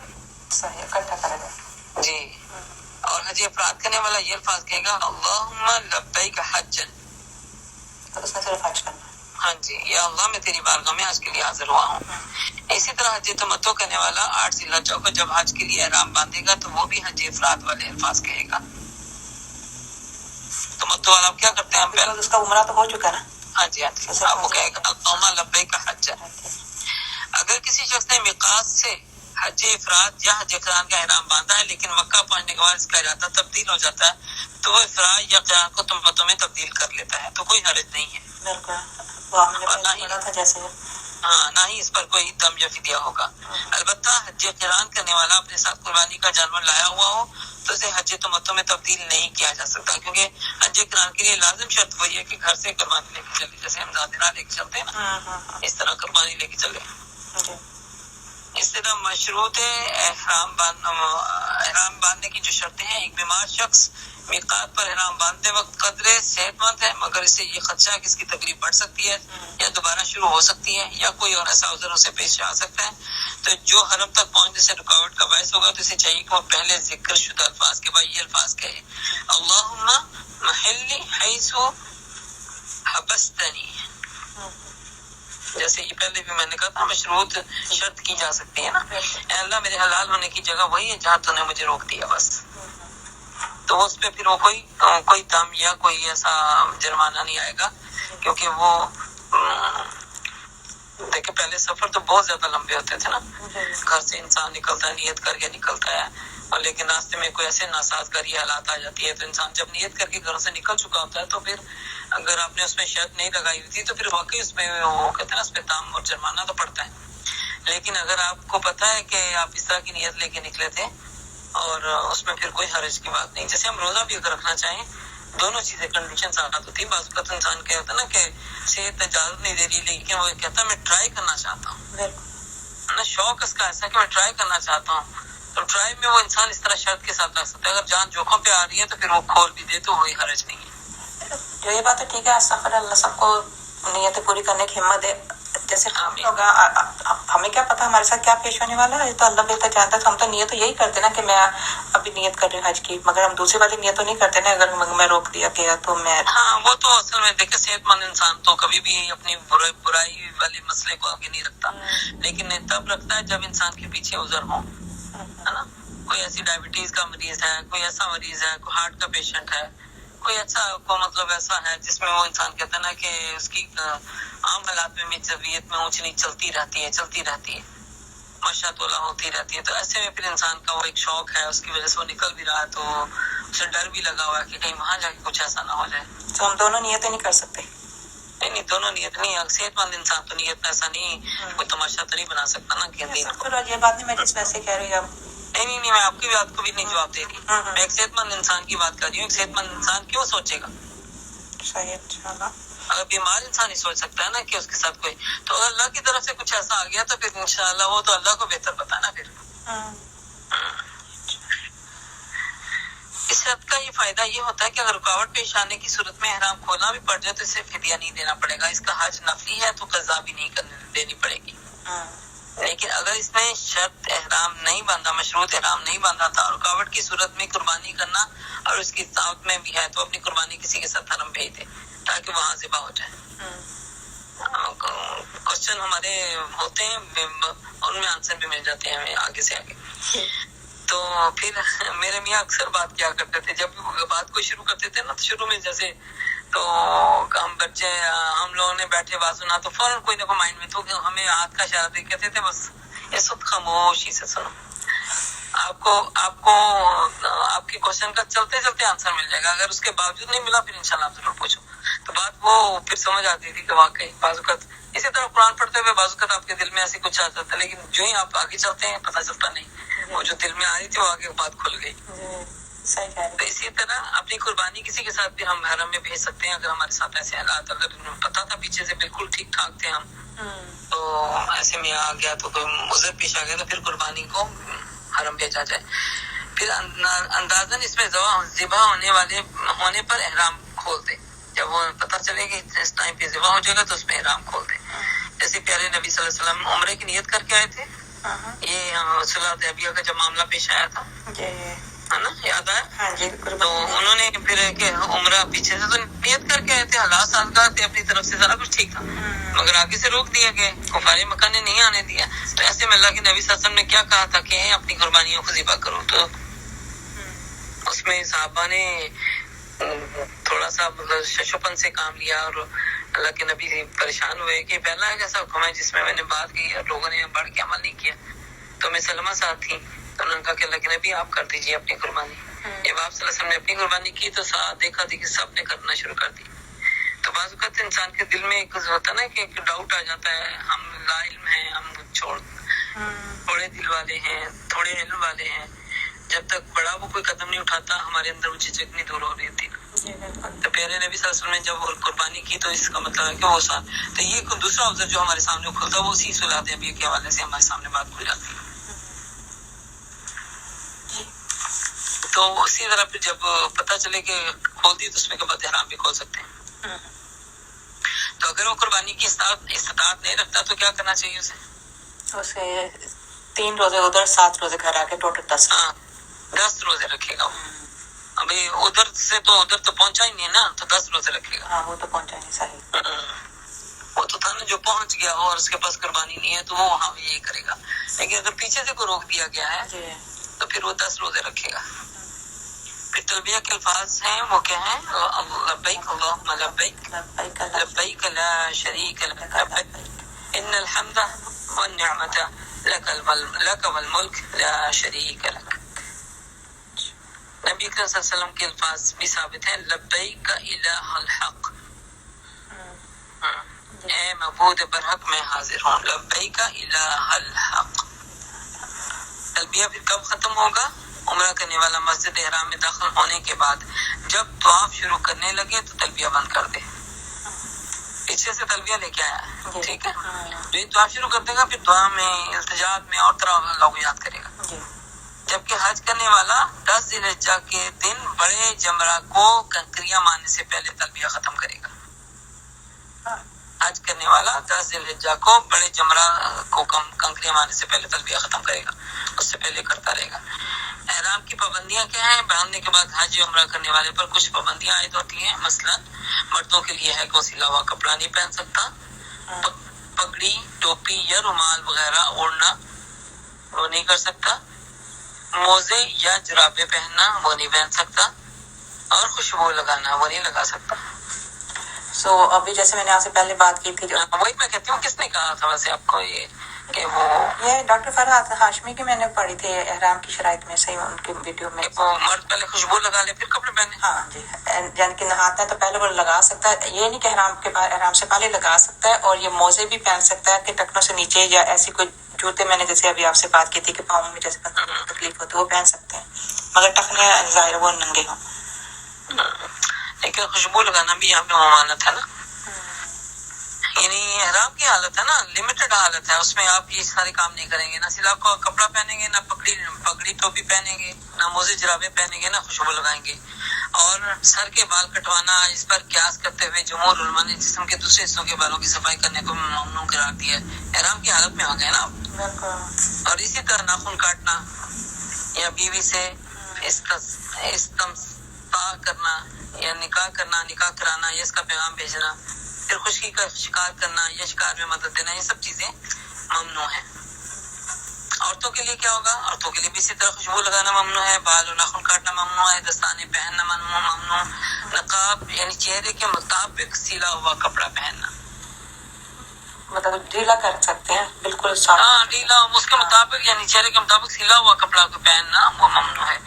صحیح، اکٹھا کرے گا. جی. اور حج افراد کرنے والا یہ الفاظ کہے گا: اللہم لبیک حجن، تو اس میں صرف حج کرنا. ہاں جی، یا اللہ میں تیری بارگاہ میں حج کے لیے حاضر ہوا ہوں. اسی طرح حج تمتع کرنے والا 8 ذی الحجہ کو جب حج کے لیے احرام باندھے گا تو وہ بھی حج افراد والے الفاظ کہے گا. تمتع والا کیا کرتے ہیں ہم پہلے، اس کا عمرہ تو ہو چکا نا. ہاں جی، آپ وہ کہے گا اللہم لبیک حجن. اگر کسی شخص نے میقات سے حج افراد یا حج قران کا احرام باندھا ہے لیکن مکہ پہنچنے کے بعد اس کا ارادہ تبدیل ہو جاتا ہے تو وہ افراد یا قران کو تمتع میں تبدیل کر لیتا ہے، تو کوئی حرج نہیں ہے. بالکل، وہ ہم نے پڑھا تھا جیسے. ہاں، نہ ہی اس پر کوئی دم یا فدیہ ہوگا. البتہ حج قران کرنے والا اپنے ساتھ قربانی کا جانور لایا ہوا ہو تو اسے حج تمتع میں تبدیل نہیں کیا جا سکتا، کیونکہ حج قران کے لیے لازم شرط وہی ہے کہ گھر سے قربانی لے کے چلے، جیسے ہم زادرہ لے کے چلتے ہیں نا، اس طرح قربانی لے کے چلے. اس طرح مشروط احرام باندھنے کی جو شرطیں ہیں: ایک بیمار شخص میقات پر احرام باندھتے وقت قدرے صحت مند ہے مگر اسے یہ خدشہ ہے کہ اس کی تکلیف بڑھ سکتی ہے یا دوبارہ شروع ہو سکتی ہے یا کوئی اور ایسا عذر اسے پیش آ سکتا ہے تو جو حرم تک پہنچنے سے رکاوٹ کا باعث ہوگا تو اسے چاہیے کہ وہ پہلے ذکر شدہ الفاظ کے بعد یہ الفاظ کہے: اللہم محلی حیث حبستنی. جیسے یہ پہلے بھی میں نے کہا تھا مشروط شرط کی جا سکتی ہے نا، اے اللہ میرے حلال ہونے کی جگہ وہی ہے جہاں تو نے مجھے روک دیا بس. تو اس پہ پھر وہ کوئی دم یا کوئی ایسا جرمانہ نہیں آئے گا، کیونکہ وہ دیکھیں پہلے سفر تو بہت زیادہ لمبے ہوتے تھے نا، گھر سے انسان نکلتا ہے نیت کر کے نکلتا ہے، اور لیکن راستے میں کوئی ایسے ناسازگاری حالات آ جاتی ہے تو انسان جب نیت کر کے گھروں سے نکل چکا ہوتا ہے تو پھر اگر آپ نے اس میں شرط نہیں لگائی ہوئی تھی تو پھر واقعی اس میں وہ کہتے ہیں نا اس پہ دام اور جرمانہ تو پڑتا ہے. لیکن اگر آپ کو پتا ہے کہ آپ اس طرح کی نیت لے کے نکلے تھے اور اس میں پھر کوئی حرج کی بات نہیں. جیسے ہم روزہ بھی اگر رکھنا چاہیں دونوں چیزیں کنڈیشن ساتھ ہوتی ہیں. بعض اوقات انسان کیا ہوتا ہے نا کہ صحت اجازت نہیں دے رہی لیکن وہ کہتا ہے میں ٹرائی کرنا چاہتا ہوں نا، شوق اس کا ایسا کہ میں ٹرائی کرنا چاہتا ہوں، تو ٹرائی میں وہ انسان اس طرح شرط کے ساتھ رکھ سکتا ہے. اگر جان جوخم پہ آ رہی ہے تو پھر وہ کھول بھی دے تو وہی حرج نہیں ہے. جو یہ بات ہے ٹھیک ہے، استغفر اللہ، سب کو نیتیں پوری کرنے کی ہمت جیسے ہوگا ہمیں کیا پتا ہمارے ساتھ کیا پیش ہونے والا ہے، تو اللہ بہتر جانتا ہے. تو ہم تو نیت تو یہی کرتے نا کہ میں ابھی نیت کر رہی ہوں حج کی، مگر ہم دوسری والی نیت تو نہیں کرتے نا. اگر میں روک دیا گیا تو میں ہاں وہ تو اصل میں دیکھیں صحت مند انسان تو کبھی بھی اپنی برائی والے مسئلے کو آگے نہیں رکھتا، لیکن تب رکھتا ہے جب انسان کے پیچھے عذر ہو، ہے نا. کوئی ایسی ڈائبٹیز کا مریض ہے، کوئی ایسا مریض ہے، کوئی ہارٹ کا پیشنٹ ہے، کوئی اچھا کو مطلب ایسا ہے جس میں وہ انسان کہتا ہے نا کہ اس کی عام حالات میں طبیعت میں اونچ نیچ چلتی رہتی ہے ماشاء اللہ ہوتی رہتی ہے. تو ایسے میں پھر انسان کا وہ ایک شوق ہے، اس کی وجہ سے وہ نکل بھی رہا ہے تو اسے ڈر بھی لگا ہوا ہے کہ کہیں وہاں جا کے کچھ ایسا نہ ہو جائے. تو ہم دونوں نیتیں نہیں کر سکتے. نہیں دونوں نیت نہیں. صحت مند انسان تو نیت میں ایسا نہیں کوئی تماشا تو نہیں بنا سکتا نا کہ دین کو. یہ بات نہیں میں جس ویسے کہہ رہی ہوں. نہیں میں آپ کی بات کو بھی نہیں جواب دے رہی. میں ایک صحت مند انسان کی بات کر رہی ہوں. ایک صحت مند انسان کیوں سوچے گا؟ اگر بیمار انسان ہی سوچ سکتا ہے نا کہ اس کے ساتھ کوئی، تو اگر اللہ کی طرف سے کچھ ایسا آ گیا تو پھر انشاءاللہ وہ تو اللہ کو بہتر پتا ہے نا. پھر اس شرط کا یہ فائدہ یہ ہوتا ہے کہ اگر رکاوٹ پیش آنے کی صورت میں احرام کھولنا بھی پڑ جائے تو اسے فدیہ نہیں دینا پڑے گا. اس کا حج نفلی ہے تو قضا بھی نہیں دینی پڑے گی. لیکن اگر اس نے شرط احرام نہیں باندھا، مشروط احرام نہیں باندھا تھا، رکاوٹ کی صورت میں قربانی کرنا اور اس کی طاقت میں بھی ہے تو اپنی قربانی کسی کے ساتھ حرم بھیج دے تاکہ وہاں ذبح ہو جائے. کوشچن ہمارے ہوتے ہیں ان میں آنسر بھی مل جاتے ہیں ہمیں آگے سے آگے. تو پھر میرے میاں اکثر بات کیا کرتے تھے جب بات کو شروع کرتے تھے نا، تو شروع میں جیسے تو ہم بچے ہم لوگوں نے بیٹھے بات سنا تو فوراً کوئی نہ کوئی مائنڈ میں تو ہمیں ہاتھ کا اشارہ دے کہتے تھے بس اس وقت خاموشی سے سنو. آپ کو آپ کے کوشچن کا چلتے چلتے آنسر مل جائے گا. اگر اس کے باوجود نہیں ملا پھر انشاءاللہ آپ ضرور پوچھو. تو بات وہ پھر سمجھ آتی تھی کہ واقعی بعض اوقات اسی طرح قرآن پڑھتے ہوئے بعض اوقات آپ کے دل میں ایسی کچھ آ جاتا ہے، لیکن جو ہی آپ آگے چلتے ہیں پتہ چلتا نہیں وہ جو دل میں آ رہی تھی وہ آگے بات کھل گئی. تو اسی طرح اپنی قربانی کسی کے ساتھ بھی ہم حرم میں بھیج سکتے ہیں اگر ہمارے ساتھ ایسے حالات، اگر پتا تھا پیچھے سے بالکل ٹھیک ٹھاک تھے ہم تو ایسے میں آ گیا تو کوئی عذر پیش آ گیا تو پھر قربانی کو حرم بھیجا جائے. پھر اندازاً اس میں ذبح ہونے پر احرام کھول دے. جب وہ پتہ چلے کہ اس ٹائم پہ ذبح ہو جائے گا تو اس میں احرام کھول دے. جیسے پیارے نبی صلی اللہ علیہ وسلم عمرے کی نیت کر کے آئے تھے، یہ صلح حدیبیہ کا جب معاملہ پیش آیا تھا ہے نا، یاد آیا؟ تو انہوں نے پھر کہ عمرہ پیچھے سے تو نیت کر کے آئے تھے، حالات سازگار تھے، اپنی طرف سے سارا کچھ ٹھیک تھا، مگر آگے سے روک دیا گیا، کفار مکہ نے نہیں آنے دیا. تو ایسے میں اللہ کے نبی صلی اللہ علیہ وسلم نے کیا کہا تھا کہ اپنی قربانیوں کو ذبح کرو. تو اس میں صحابہ نے تھوڑا سا ششپن سے کام لیا اور اللہ کے نبی پریشان ہوئے کہ پہلا ایک ایسا حکم ہے جس میں نے بات کی اور لوگوں نے بڑھ کے عمل نہیں کیا. تو میں سلمہ ساتھ تھی تو انہوں نے کہا کہ اللہ کے نبی آپ کر دیجیے اپنی قربانی. جب آپ صلی اللہ علیہ وسلم نے اپنی قربانی کی تو ساتھ دیکھا تھی کہ سب نے کرنا شروع کر دی. تو بعض اوقات انسان کے دل میں ایک ہوتا ہے نا کہ ایک ڈاؤٹ آ جاتا ہے، ہم لا علم ہیں، ہم تھوڑے دل والے ہیں، تھوڑے علم والے ہیں. جب تک بڑا وہ کوئی قدم نہیں اٹھاتا ہمارے اندر وہ جھجک نہیں دور ہو رہی تھی. تو پیارے نبی صلی اللہ علیہ وسلم نے جب قربانی کی تو اس کا مطلب ہے کہ وہ تو یہ دوسرا عذر جو ہمارے سامنے کھلتا وہ اسی صلح حدیبیہ کے حوالے سے ہمارے سامنے بات کھل جاتی ہے. تو اسی طرح پھر جب پتہ چلے کہ کھول دی تو اس میں کے بعد احرام بھی کھول سکتے ہیں. تو اگر وہ قربانی کی استطاعت نہیں رکھتا تو کیا کرنا چاہیے اسے 3 روزے ادھر 7 روزے گھر آ کے ٹوٹل 10 روزے رکھے گا. ابھی ادھر سے تو ادھر تو پہنچا ہی نہیں نا، تو 10 روزے رکھے گا. وہ تو پہنچا نہیں. صحیح وہ تو تھا نا جو پہنچ گیا ہو اور اس کے پاس قربانی نہیں ہے تو وہ وہاں یہی کرے گا. لیکن اگر پیچھے سے کوئی روک دیا گیا ہے تو پھر وہ 10 روزے رکھے گا. پھر تلبیہ کے الفاظ ہیں وہ کیا ہیں؟ لبیک اللہم لبیک لبیک لا شریک لک لبیک ان الحمد والنعمت لک والملک لا شریک لک. نبی کریم صلی اللہ علیہ وسلم کے الفاظ بھی ثابت ہیں، لبیک الہ الحق، اے معبود برحق میں حاضر ہوں، لبیک الہ الحق. تلبیہ پھر کب ختم ہوگا؟ عمرہ کرنے والا مسجد احرام میں داخل ہونے کے بعد جب طواف شروع کرنے لگے تو تلبیہ بند کر دے. پیچھے سے تلبیہ لے کے آیا ہے، ٹھیک ہے. جو طواف شروع کر دے گا پھر دعا میں، التجاعت میں اور طرح اللہ کو یاد کرے گا. جبکہ حج کرنے والا 10 ذی الحجہ کے دن بڑے جمرہ کو کنکریاں مارنے سے پہلے تلبیہ ختم کرے گا. حج کرنے والا 10 ذی الحجہ کو بڑے جمرہ کو کنکریاں مارنے سے پہلے تلبیہ ختم کرے گا، اس سے پہلے کرتا رہے گا۔ احرام کی پابندیاں کیا ہیں؟ باندھنے کے بعد حج عمرہ کرنے والے پر کچھ پابندیاں عائد ہوتی ہیں، مثلا مردوں کے لیے ہے کہ وہ سلا ہوا کپڑا نہیں پہن سکتا، پگڑی، ٹوپی یا رومال وغیرہ اوڑھنا وہ نہیں کر سکتا، موزے یا جرابیں پہننا وہ نہیں پہن سکتا، اور خوشبو لگانا وہ نہیں لگا سکتا۔ سو ابھی جیسے میں نے آپ سے پہلے بات کی تھی جو وہی میں کہتی ہوں، کس نے کہا تھا ویسے آپ کو یہ کہ وہ یہ ڈاکٹر فرحات ہاشمی کی میں نے پڑھی تھی احرام کی شرائط میں، صحیح ان کی ویڈیو میں۔ وہ مرد پہلے خوشبو لگا لے پھر کپڑے پہنے؟ ہاں جی، یعنی کہ نہاتا ہے تو پہلے وہ لگا سکتا ہے، یہ نہیں کہ احرام سے پہلے لگا سکتا ہے، اور یہ موزے بھی پہن سکتا ہے کہ ٹکنوں سے نیچے، یا ایسی کوئی جوتے میں نے جیسے ابھی آپ سے بات کی تھی کہ پاؤں میں جیسے تکلیف ہوتی ہے وہ پہن سکتے ہیں، مگر ٹکنے ظاہر وہ ننگے ہوں۔ لیکن خوشبو لگانا بھی یہاں پہ ممانعت ہے نا، یعنی احرام کی حالت ہے نا، لمیٹڈ حالت ہے، اس میں آپ یہ سارے کام نہیں کریں گے، نہ سلا کو کپڑا پہنیں گے، نہ پگڑی ٹوپی پہنیں گے، نہ موزے جرابیں پہنیں گے، نہ خوشبو لگائیں گے۔ اور سر کے بال کٹوانا، اس پر قیاس کرتے ہوئے جمہور علماء نے جسم کے دوسرے حصوں کے بالوں کی صفائی کرنے کو ممنوع قرار دیا ہے۔ احرام کی حالت میں آ گئے نا آپ۔ اور اسی طرح ناخن کاٹنا یا بیوی سے استمتاع کرنا یا نکاح کرنا، نکاح کرانا یا اس کا پیغام بھیجنا، پھر خشکی کا شکار کرنا یا شکار میں مدد دینا، یہ سب چیزیں ممنوع ہیں۔ عورتوں کے لیے کیا ہوگا؟ عورتوں کے لیے بھی اسی طرح خوشبو لگانا ممنوع ہے، بال اور ناخن کاٹنا ممنوع ہے، دستانے پہننا ممنوع، نقاب یعنی چہرے کے مطابق سلا ہوا کپڑا پہننا، مطلب ڈھیلا کر سکتے ہیں بالکل صاف۔ ہاں ڈھیلا اس کے مطابق یعنی چہرے کے مطابق سلا ہوا کپڑا کو پہننا وہ ممنوع ہے۔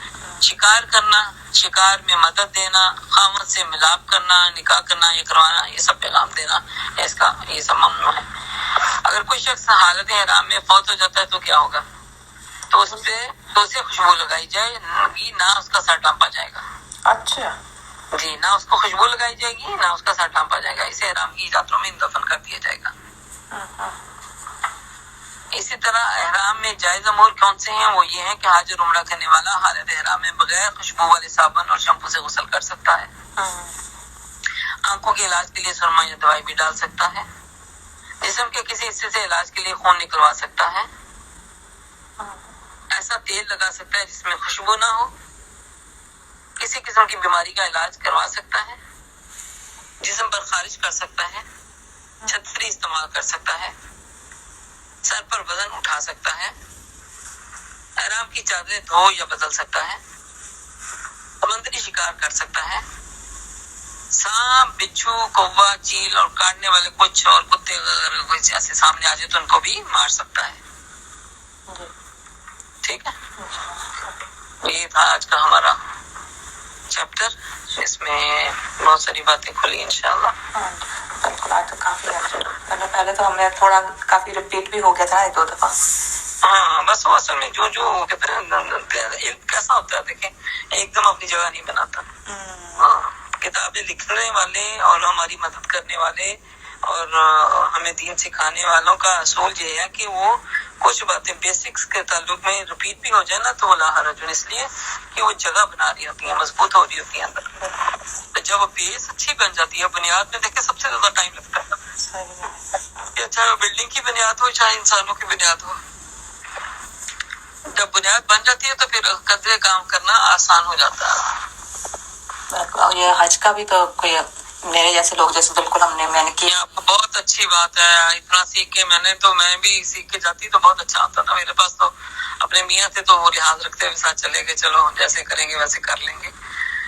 شکار کرنا، شکار میں مدد دینا، خامد سے ملاپ کرنا، نکاح کرنا یا کروانا، یہ سب پیغام دینا اس کا، یہ سب ممنوع ہے۔ اگر کوئی شخص حالت احرام میں فوت ہو جاتا ہے تو کیا ہوگا؟ تو اسے خوشبو لگائی جائے گی، نہ اس کا سر ڈانپا جائے گا۔ اچھا جی، نہ اس کو خوشبو لگائی جائے گی، نہ اس کا سر ڈانپا جائے گا، اسے احرام کی راتوں میں دفن کر دیا جائے گا۔ اسی طرح احرام میں جائز امور کون سے ہیں؟ وہ یہ ہیں کہ حج اور عمرہ کرنے والا حالت احرام میں بغیر خوشبو والے صابن اور شیمپو سے غسل کر سکتا ہے، آنکھوں کے علاج کے لیے سرما یا دوائی بھی ڈال سکتا ہے، جسم کے کسی حصے سے علاج کے لیے خون نکلوا سکتا ہے، ایسا تیل لگا سکتا ہے جس میں خوشبو نہ ہو، کسی قسم کی بیماری کا علاج کروا سکتا ہے، جسم پر خارج کر سکتا ہے، چھتری استعمال کر سکتا ہے، سر پر وزن اٹھا سکتا ہے، احرام کی چادریں دھو یا بدل سکتا ہے، سمندری شکار کر سکتا ہے، سانپ، بچھو، کوا، چیل اور کاٹنے والے کچھ اور کتے اگر کوئی ایسے سامنے آ جائے تو ان کو بھی مار سکتا ہے۔ ٹھیک ہے، یہ تھا آج کا ہمارا چیپٹر، اس میں بہت ساری باتیں کھلی انشاءاللہ۔ بالکل، آج تو کافی پہلے تو ہم نے تھوڑا کافی ریپیٹ بھی ہو گیا تھا ایک دو دفعہ۔ ہاں بس وہ اصل میں جو کہتے ہیں کیسا ہوتا ہے، دیکھیں ایک دم اپنی جگہ نہیں بناتا۔ ہاں، کتابیں لکھنے والے اور ہماری مدد کرنے والے اور ہمیں دین سکھانے والوں کا اصول یہ ہے کہ وہ کچھ باتیں بیسکس کے تعلق میں ریپیٹ بھی ہو جائے نا تو لا حرج، اس لیے کہ وہ جگہ بنا رہی ہوتی ہیں، مضبوط ہو رہی ہوتی ہیں اندر۔ جب بیس اچھی بن جاتی ہے، بنیاد میں دیکھیں سب سے زیادہ ٹائم لگتا ہے کہ چاہے وہ بلڈنگ کی بنیاد ہو چاہے انسانوں کی بنیاد ہو، جب بنیاد بن جاتی ہے تو پھر قدرے کام کرنا آسان ہو جاتا ہے۔ اور یہ حج کا بھی تو کوئی میرے جیسے لوگ جیسے بالکل میں نے کیا، بہت اچھی بات ہے، اتنا سیکھ کے میں بھی سیکھ کے جاتی تو بہت اچھا ہوتا تھا۔ میرے پاس تو اپنے میاں تھے تو وہ لحاظ رکھتے ہوئے ساتھ چلے گئے، چلو جیسے کریں گے ویسے کر لیں گے،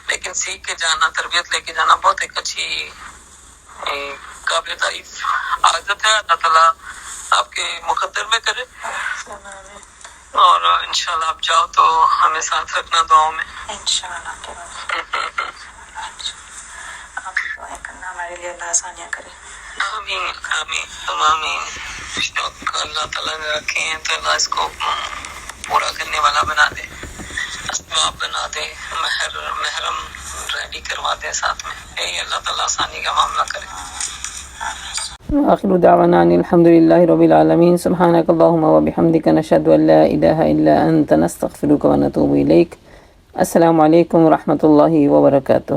لیکن سیکھ کے جانا، تربیت لے کے جانا بہت ایک اچھی قابل تعریف عادت ہے۔ اللہ تعالیٰ آپ کے مقدر میں کرے، اور انشاءاللہ آپ جاؤ تو ہمیں ساتھ رکھنا دعاؤں میں انشاءاللہ آپ دعائیں کرنا ہمارے لیے، اللہ آسانیاں کرے۔ آمین آمین آمین۔ اللہ تعالیٰ نے رکھے ہیں تو اللہ اس کو پورا کرنے والا بنا دے، اسباب بنا دے، محرم ریڈی کروا دے ساتھ میں، اے اللہ تعالیٰ آسانی کا معاملہ کرے۔ آخر دعوانا ان الحمد للہ رب العالمین، سبحانک اللہم وبحمدک، نشہد ان لا الہ الا انت، نستغفرک ونتوب الیک۔ السلام علیکم ورحمۃ اللہ وبرکاتہ۔